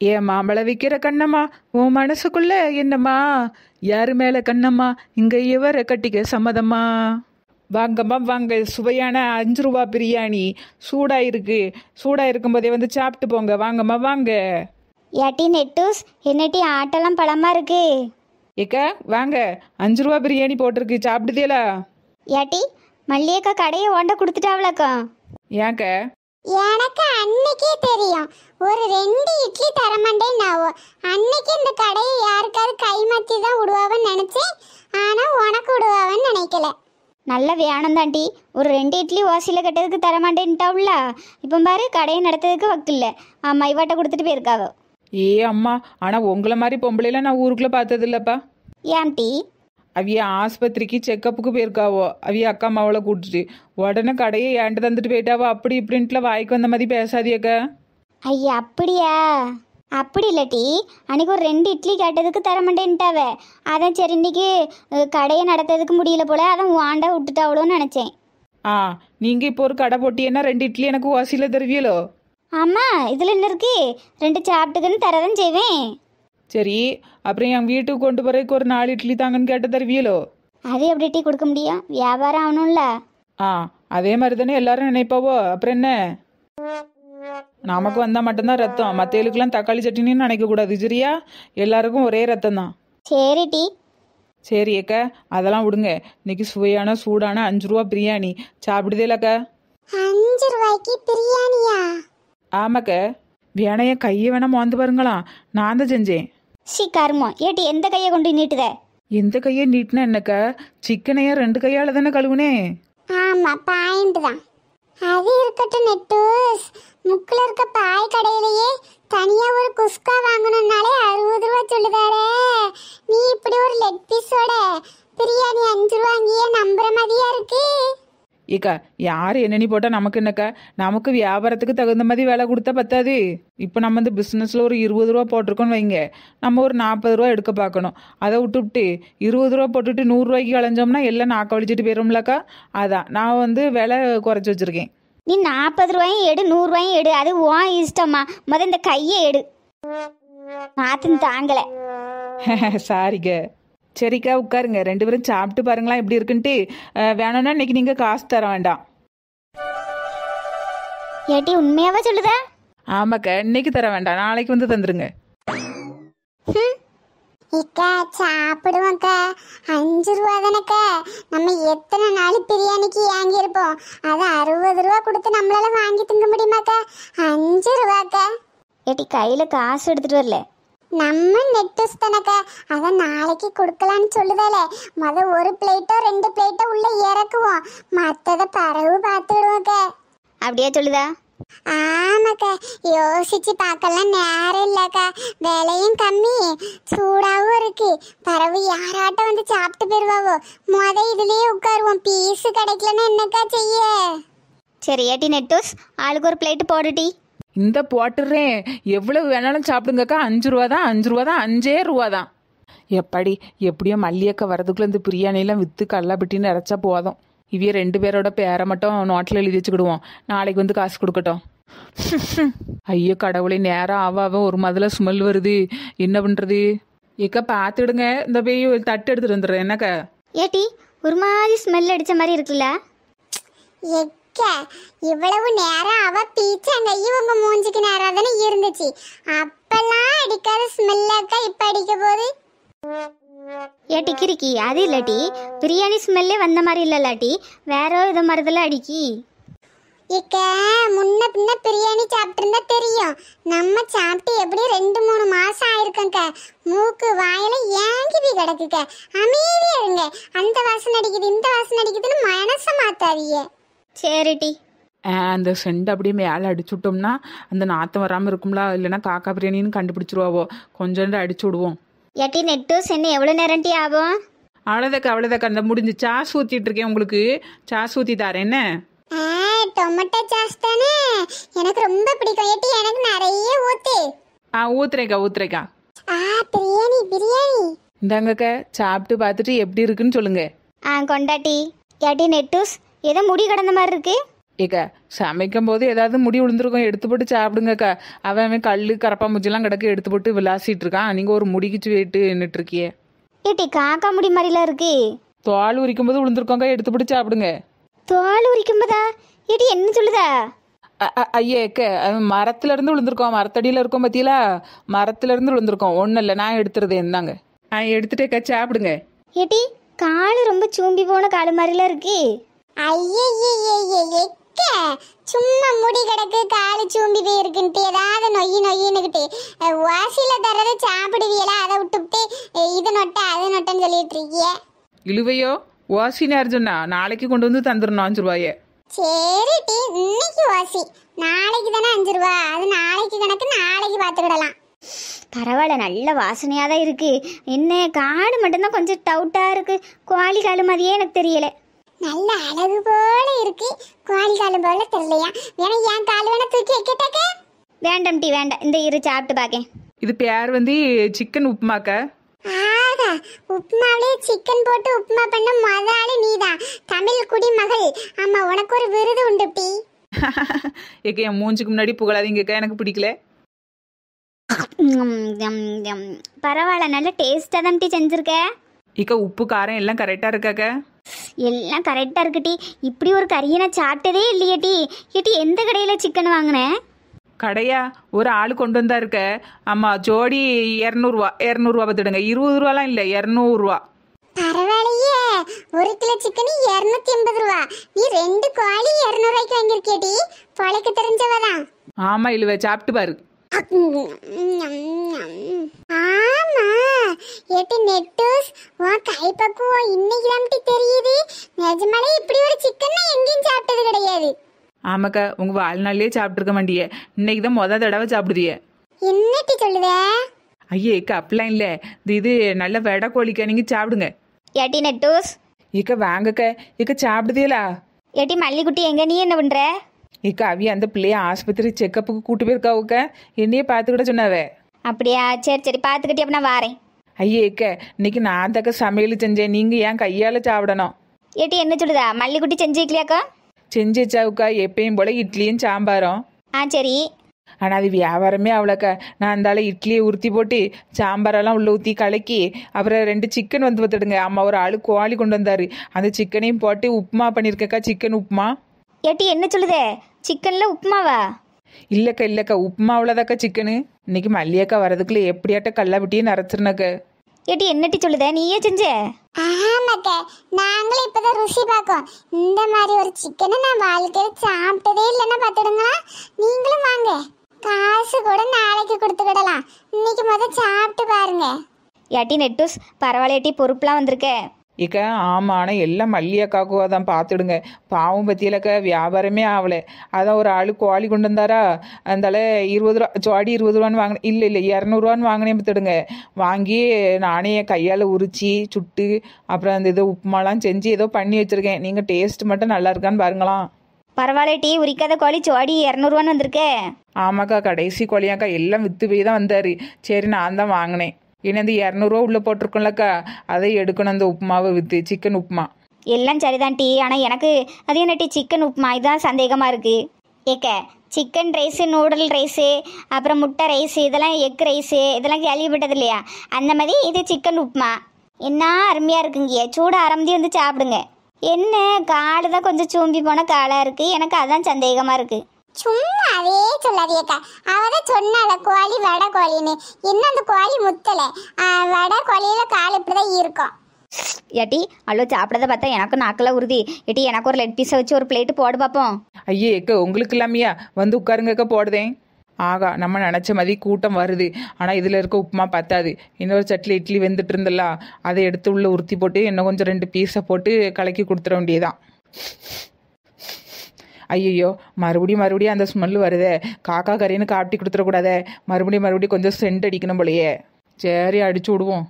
ஏன் மாம்பழ விற்கிற கண்ணம்மா, உன் மனசுக்குள்ள என்னம்மா? யாரு மேல கண்ணம்மா? இங்க இவரை கட்டிக்க சம்மதம்மா. வாங்கம்மா வாங்க, சுவையான 5 ரூபா பிரியாணி சூடா இருக்கு. சூடா இருக்கும்போதே வந்து சாப்பிட்டு போங்க. வாங்கம்மா வாங்க. ஏட்டி நெட்டூஸ், என்னட்டி ஆட்டெல்லாம் பழமா இருக்கு. ஏக்கா வாங்க, 5 ரூபா பிரியாணி போட்டிருக்கு, சாப்பிடுதேலா? ஏட்டி மல்லியக்கா கடையை ஓண்ட கொடுத்துட்டாவளக்கா? ஏங்க எனக்கு அன்னைக்கே தெரியும் ஒரு 2 இட்லி தரமாட்டேன். அன்னைக்கு இந்த கடையை யாருக்காவது கைமாத்தி தான் விடுவாவன்னு நினைச்சேன். ஆனா உனக்கு விடுவாவன்னு நினைக்கல. நல்ல வேணும் தாண்டி. ஒரு 2 இட்லி ஓசியில் கட்டதுக்கு தரமாட்டேன்ட்டாவுல. இப்போ பாரு, கடையை நடத்துறதுக்கு வக்கில்ல. ஆமாம், இவாட்ட கொடுத்துட்டு போயிருக்காவோ. ஏ அம்மா, ஆனா உங்களை மாதிரி பொம்பளைலாம் நான் ஊருக்குள்ள பார்த்தது இல்லப்பா. ஏன்டி? அவிய ஆஸ்பத்திரிக்கு செக்கப்புக்கு போயிருக்காவோ, அவிய அக்கா அம்மாவளை கூட்டிட்டு உடனே கடையை ஏன்ட்டு தந்துட்டு போயிட்டாவோ. அப்படி இப்படின்ட்டுல வாய்க்கு வந்த மாதிரி பேசாதியக்கா. ஐயா அப்படியா? அப்படி இல்லாட்டி அன்னைக்கு ஒரு 2 இட்லி கேட்டதுக்கு தரமாட்டேன்ட்டாவ. அதான் சரி, இன்னைக்கு கடையை நடத்துறதுக்கு முடியல போல, அதான் வாண்டா விட்டுட்டாவளோன்னு நினச்சேன். நீங்க இப்போ ஒரு கடை போட்டியன்னா 2 இட்லி எனக்கு வாசியில தருவியலோ? ஆமாம், இதில் என்ன இருக்கு? 2 சாப்பிட்டுக்குன்னு தரதான் செய்வேன். சரி, அப்புறம் என் வீட்டுக்கு கொண்டு போறதுக்கு ஒரு 4 இட்லி தாங்கன்னு கேட்ட தருவியலோ? அது எப்படி டீ கொடுக்க முடியும்? வியாபாரம் ஆகணும்ல. அதே மாதிரி தானே எல்லாரும் நினைப்பாவோ. அப்புறம் என்ன, நமக்கு வந்தா மட்டும்தான் ரத்தம், மற்றவங்களுக்குலாம் தக்காளி சட்னின்னு நினைக்க கூடாது. சரியா? எல்லாருக்கும் ஒரே ரத்தம் தான். சரி டீ. சரி அக்கா, அதெல்லாம் விடுங்க. இன்னைக்கு சுவையான சூடான 5 ரூபா பிரியாணி சாப்பிடுதேலக்கா? 5 ரூபாய்க்கு பிரியாணியா? ஆமாக்க. வேணைய கையை வேணா மோந்து பாருங்களாம், நான் தான் செஞ்சேன். கருமம். ஏட்டி எந்த கையை கொண்டு நீட்டுத? எந்த கையை நீட்டினா என்னக்கா? சிக்கனையா 2 கையால தானே கழுவுனேன். ஆமா, பாயிண்ட் தான். அது இருக்கட்டும் நெட்டூஸ், முக்கில் இருக்க பாய் கடையிலேயே தனியா ஒரு குஸ்கா வாங்கணும்னாலே 60 ரூபா சொல்லுதாரே. நீ இப்படி ஒரு லெக் பீஸோட பிரியாணி 5 ரூபாங்கியே நம்புற மாதிரியா இருக்கு. ஏக்கா, யார் என்னென்னு போட்டால் நமக்கு என்னக்கா? நமக்கு வியாபாரத்துக்கு தகுந்த மாதிரி வேலை கொடுத்தா பத்தாது. இப்போ நம்ம இந்த பிஸ்னஸில் ஒரு 20 ரூபா போட்டிருக்கோன்னு வைங்க, நம்ம ஒரு 40 ரூபா எடுக்க பார்க்கணும். அதை விட்டுவிட்டு 20 ரூபா போட்டுட்டு 100 ரூபாய்க்கு களைஞ்சோம்னா எல்லாம் நாக்க வலிச்சிட்டு போயிடும்லக்கா. அதான் நான் வந்து விலை குறைச்சி வச்சுருக்கேன். நீ 40 ரூபாயும் எடு, 100 ரூபாயும் எடு, அது உன் இஷ்டமா. இந்த கையை எடு. மாத்துன்னு தாங்கலை. சாரிக்க. சரிக்கா, உட்காருங்க. 2 பேரும் சாப்பிட்டு பாருங்களா எப்படி இருக்குன்ட்டு. வேணும்னா இன்னைக்கு நீங்கள் காசு தர வேண்டாம். ஏட்டி உண்மையாவா சொல்லுத? ஆமாக்கா, இன்னைக்கு தர வேண்டாம், நாளைக்கு வந்து தந்துருங்க. இக்கா சாப்பிடுவோம்க்கா. 5 ரூபா தானக்கா. நம்ம எத்தனை நாள் பிரியாணிக்கு ஏங்கி இருப்போம். அதை 60 ரூபா கொடுத்து நம்மளால வாங்கி திங்க முடியுமாக்கா? 5 ரூபாக்கா. ஏட்டி கையில் காசு எடுத்துட்டு வரல. நம்ம நெட்டூஸ் தானக்கா, அதை நாளைக்கு கொடுக்கலான்னு சொல்லுதாலே. ஒரு பிளேட்டோ 2 பிளேட்டோ உள்ள இறக்குவோம், மற்றதை பறவு பார்த்துடுவோம்க்கா. அப்படியே சொல்லுதா? ஆமாக்கா, யோசிச்சு பார்க்கலாம் நேரம் இல்லக்கா. விலையும் கம்மி, சூடாவும் இருக்கு. பறவு யாராட்டம் வந்து சாப்பிட்டு போயிருவாவோ. இதுலயே உட்காருவோம். பீஸு கிடைக்கலன்னா என்னக்கா செய்ய? சரி ஏட்டி நெட்டூஸ், ஆளுக்கு ஒரு பிளேட்டு போடுட்டி. இந்த போட்டுடுறேன், எவ்வளவு வேணாலும் சாப்பிடுங்கக்கா. 5 ரூபா தான், 5 ரூபா தான், 5 ரூபா தான். எப்படி எப்படியோ மல்லியக்கா வரதுக்குள்ள இந்த பிரியாணியெல்லாம் விற்று கல்லாப்பட்டின்னு இறச்சா போதும். இவைய 2 பேரோட பேரை மட்டும் நோட்டில் எழுதி வச்சுக்கிடுவோம், நாளைக்கு வந்து காசு கொடுக்கட்டும். ஐயோ கடவுளை, நேரம் ஆவாவ ஒரு முதல்ல ஸ்மெல் வருது, என்ன பண்ணுறது? ஏக்கா பார்த்துடுங்க, இந்த போய் தட்டு எடுத்துட்டு வந்துடுறேன். என்னக்கா? ஏட்டி ஒரு மாதிரி ஸ்மெல் அடித்த மாதிரி இருக்குல்ல? இவ்வளவு நேரம் அவ பீச்சாங்கையும் உங்க மூஞ்சிக்கு நேரம் தானே இருந்துச்சு. அப்பெல்லாம் அடிக்காத ஸ்மெல்லாக்கா இப்ப அடிக்க போகுது. ஏட்டி கிரிக்கி, அது இல்லாட்டி பிரியாணி ஸ்மெல்லே வந்த மாதிரி இல்லைல்லாட்டி வேற இது மாதிரிதெல்லாம் அடிக்கி. இக்க முன்ன பின்ன பிரியாணி சாப்பிட்டு இருந்தா தெரியும். நம்ம சாப்பிட்டு எப்படி 2-3 மாசம் ஆயிருக்கங்க. மூக்கு வாயில ஏங்கி போய் கிடக்குக்க. அமைதியா இருங்க. அந்த வாசனை அடிக்குது, இந்த வாசனை அடிக்குதுன்னு மனசை மாத்தாதீங்க. சரிட்டி. அந்த செண்டை அப்படியே மேலே அடிச்சுட்டோம்னா அந்த நாத்தம் வராமல் இருக்கும்ல, இல்லைன்னா காக்கா பிரியாணின்னு கண்டுபிடிச்சிருவாவோ. கொஞ்சோண்டு அடிச்சு விடுவோம். ஏட்டி நெட்டூஸ், என்ன எவ்வளோ நேரம்ட்டி ஆகும்? அவ்வளோதாக்கா அந்த முடிஞ்சு சாஸ் ஊற்றிட்டு இருக்கேன். உங்களுக்கு சாஸ் ஊற்றி தரேன். என்ன? டொமேட்டோ சாஸ் தானே, எனக்கு ரொம்ப பிடிக்கும். ஏட்டி எனக்கு நிறைய ஊத்து. ஊத்துறேக்கா. பிரியாணி பிரியாணி இந்தாங்கக்கா, சாப்பிட்டு பார்த்துட்டு எப்படி இருக்குன்னு சொல்லுங்க. கொண்டாட்டி. ஏட்டி நெட்டூஸ், ஏதோ முடி கடந்த மாதிரி இருக்கு. ஏக்கா சமைக்கும் போது ஏதாவது முடி விழுந்திருக்கும் எடுத்து போட்டு சாப்பிடுங்கக்கா. அவன் கல் கரப்பாம்பூச்சிலாம் கிடக்கு எடுத்து போட்டு விளாசிட்டு இருக்கான். நீங்கள் ஒரு முடிக்கிச்சு போயிட்டு நின்றுட்டு இருக்கியே. ஏட்டி காக்கா முடி மாதிரிலாம் இருக்கு. தோல் உரிக்கும் போது விழுந்திருக்கோங்க, எடுத்து போட்டு சாப்பிடுங்க. தோல் உரிக்கும்போதா? ஏட்டி என்ன சொல்லுதா? ஐயா ஏக்க மரத்துல இருந்து விழுந்திருக்கோம், மரத்தடியில இருக்கோம் பத்தியிலா, மரத்துல இருந்து விழுந்திருக்கோம். ஒன்றும் இல்லை, நான் எடுத்துறது என்னங்க. எடுத்துட்டேக்கா சாப்பிடுங்க. ஏட்டி காலு ரொம்ப சூம்பி போன காலு மாதிரிலாம் இருக்கு. ஐயே சும்மா முடி கிடக்கு காலு சூம்பி போய் இருக்குன்ட்டு ஏதாவது நொய்யின்னுக்கிட்டு வாசியில தரத சாப்பிடுவியல, அதை விட்டுவிட்டு இது நொட்ட அது நொட்டன்னு சொல்லிட்டு இருக்கிய. இழுவையோ வாசின்னு யார் சொன்னா? நாளைக்கு கொண்டு வந்து தந்துடணும் 5 ரூபாயே. சரி டி, இன்னைக்கு வாசி, நாளைக்கு தானே 5 ரூபா, அது நாளைக்கு கணக்கு, நாளைக்கு பார்த்துக்கிடலாம். பரவாயில்ல, நல்ல வாசனையாக தான் இருக்கு. என்ன காடு மட்டும்தான் கொஞ்சம் டவுட்டாக இருக்கு. கோழி காலு மாதிரியே எனக்கு தெரியல. நல்ல அழகு போல இருக்கு, கோழி காலம் போல தெரியலையா? வேணா என் கால் வேணா தூக்கி வைக்கட்டாக்க? வேண்டாம் டி வேண்டாம், இந்த இரு சாப்பிட்டு பார்க்கேன். இது பேர் வந்து சிக்கன் உப்புமாக்க. ஆகா, உப்புமாவிலே சிக்கன் போட்டு உப்புமா பண்ண மொத ஆளு நீதான், தமிழ் குடிமகள். ஆமா, உனக்கு ஒரு விருது உண்டு டி. ஏக்க என் மூஞ்சுக்கு முன்னாடி புகழாதீங்கக்கா, எனக்கு பிடிக்கல. பரவாயில்ல, நல்ல டேஸ்ட்டாக தான் டி செஞ்சுருக்க. இக்கா உப்பு காரம் எல்லாம் கரெக்டாக இருக்காக்க? எல்லாம் கரெக்டாக இருக்கு டி. இப்படி ஒரு கறியை நான் சாப்பிட்டதே இல்லையே டி. ஏட்டி எந்த கடையில் சிக்கன் வாங்கினேன்? கடையா ஒரு ஆள் கொண்டு வந்தா இருக்க. ஆமாம், ஜோடி 200 200 பார்த்துடுங்க. 20 ரூபாலாம் இல்லை, 200. பரவாயில்லையே, 1 கிலோ சிக்கன் 280 ரூபா. நீ 2 கோழி 200 ரூபாய்க்கு வாங்கியிருக்கேடி, பொழைக்க தெரிஞ்சவதான். ஆமாம் இழுவ, சாப்பிட்டு பாரு. ஆமா ஏட்டி நெட்டூஸ், உன் கைப்பக்குவம் இன்னைக்கு தான் தெரியுது. நிஜமாலே இப்படி ஒரு சிக்கன் எங்கேயும் சாப்பிட்டது கிடையாது. ஆமாக்கா, உங்கள் வாழ்நாள்லேயே சாப்பிட்ருக்க மாட்டியே, இன்னைக்கு தான் மொதல் தடவை சாப்பிடுதியே. என்னட்டி சொல்லுத? ஐயே ஏக்கா அப்படிலாம் இல்லை, இது நல்ல வெடை கோழிக்கா, நீங்கள் சாப்பிடுங்க. ஏட்டி நெட்டூஸ். ஏக்கா வாங்கக்கா. ஏக்கா சாப்பிடுதீங்களா? ஏட்டி மல்லிக்குட்டி எங்க, நீ என்ன பண்ற? ஏக்கா அவிய அந்த பிள்ளைய ஆஸ்பத்திரி செக்கப்புக்கு கூட்டு போயிருக்காவுக்க, என்னையே பார்த்துக்கிட்ட சொன்னாவே. அப்படியா? சரி சரி, பார்த்துக்கிட்டே அப்ப நான் வாரேன். ஐயே ஏக்கா, இன்னைக்கு நான் தக்க சமையல் செஞ்சேன், நீங்கள் ஏன் கையால் சாப்பிடணும். ஏட்டி என்ன சொல்லுதா? மல்லிக்குட்டி செஞ்சு வைக்கலையாக்கா? செஞ்சு வச்சாவுக்கா, எப்பயும் போல இட்லியும் சாம்பாரும். சரி. ஆனால் அது வியாபாரமே அவ்வளோக்கா. நான் அந்தால இட்லியை உருத்தி போட்டு சாம்பாரெல்லாம் உள்ள ஊற்றி கலக்கி அப்புறம் 2 சிக்கன் வந்து பார்த்துடுங்க. அம்மா ஒரு ஆளு கோழி கொண்டு வந்தார், அந்த சிக்கனையும் போட்டு உப்புமா பண்ணியிருக்கேக்கா, சிக்கன் உப்புமா. ஏட்டி என்ன சொல்லுதே? சிக்கன்ல உப்புமாவா? இல்லைக்கா உப்புமா அவ்வளோதாக்கா சிக்கனு. இன்னைக்கு மல்லியக்கா வரதுக்குள்ள எப்படியாட்ட கல்லாவிட்டியும் நரைச்சிருனாக்க. ஏட்டி என்னட்டி சொல்லுதே? நீயே செஞ்ச? ஆமாக்க, நாங்களும் இப்பதான் ருசி பார்க்கோம். இந்த மாதிரி ஒரு சிக்கனை நான் வாழ்க்கையில சாப்பிட்டதே இல்லைன்னா பார்த்துடுங்களா. நீங்களும் வாங்க, காசு கூட நாளைக்கு கொடுத்துக்கிடலாம். இன்னைக்கு சாப்பிட்டு பாருங்க. ஏட்டி நெட்டூஸ், பரவாயில்ல ஏட்டி, பொறுப்புலாம் வந்திருக்க. ஏக்கா ஆமாம், ஆனால் எல்லாம் மல்லியக்காக்குவா தான், பார்த்துடுங்க. பாவம் பற்றியிலக்கா வியாபாரமே ஆகலை. அதான் ஒரு ஆளு கோழி கொண்டு வந்தாரா, அதனால 20 ரூபா ஜோடி 20 ரூபான்னு வாங்கினேன். இல்லை 200 வாங்கினேன் பார்த்துடுங்க. வாங்கி நானே என் கையால் உரிச்சி சுட்டு அப்புறம் அந்த ஏதோ உப்புமாலாம் செஞ்சு ஏதோ பண்ணி வச்சுருக்கேன். நீங்கள் டேஸ்ட் மட்டும் நல்லா இருக்கான்னு பாருங்களாம். பரவாயில்ல டீ, உரிக்காத கோழி ஜோடி 200 வந்திருக்கே. ஆமாக்கா, கடைசி கோழியாக்கா எல்லாம் விற்று போய் தான் வந்தார். சரி நான் தான் வாங்கினேன். ஏன்னா அந்த 200 உள்ளே போட்டிருக்கோம்லக்கா, அதை எடுக்கணும், அந்த உப்புமாவை விற்று, சிக்கன் உப்புமா. எல்லாம் சரிதான் டீ, ஆனால் எனக்கு அது என்ன டீ சிக்கன் உப்புமா, இதுதான் சந்தேகமாக இருக்குது. ஏக்க சிக்கன் ரைஸு, நூடுல் ரைஸு, அப்புறம் முட்டை ரைஸு, இதெல்லாம் எக் ரைஸு, இதெல்லாம் கேள்விப்பட்டது இல்லையா? அந்த மாதிரி இது சிக்கன் உப்புமா. என்ன அருமையாக இருக்குங்க, சூட ஆரம்பி வந்து சாப்பிடுங்க. என்ன காடு தான் கொஞ்சம் சூம்பி போன காலாக இருக்குது, எனக்கு அதான் சந்தேகமாக இருக்குது. சும்மா அதே சொல்லாதியக்கா, அவதான் சொன்னால கோழி வடை கோழின்னு. என்ன அந்த கோழி முத்தலை, வடை கோழியில கால் இப்படிதான் இருக்கும். ஏட்டி அவ்வளோ சாப்பிடத பார்த்தா எனக்கு நாக்கெல்லாம் உறுதி. ஏட்டி எனக்கு ஒரு லெக் பீஸை வச்சு ஒரு பிளேட்டு போடு பார்ப்போம். ஐயே ஏக்க உங்களுக்கு இல்லாமையா, வந்து உட்காருங்கக்கா போடுதேன். ஆகா, நம்ம நினச்ச மாதிரி கூட்டம் வருது. ஆனால் இதில் இருக்க உப்புமா பத்தாது. இன்னொரு சட்டில் இட்லி வெந்துட்டு இருந்தல்ல, அதை எடுத்து உள்ளே உருத்தி போட்டு இன்னும் கொஞ்சம் 2 பீஸை போட்டு கலக்கி கொடுத்துட வேண்டியதான். ஐயோ மறுபடியும் அந்த ஸ்மெல் வருதே, காக்கா கறின்னு காட்டி கொடுத்துடக்கூடாதே. மறுபடியும் கொஞ்சம் சென்ட் அடிக்கணும் போலையே. சரி அடிச்சு விடுவோம்.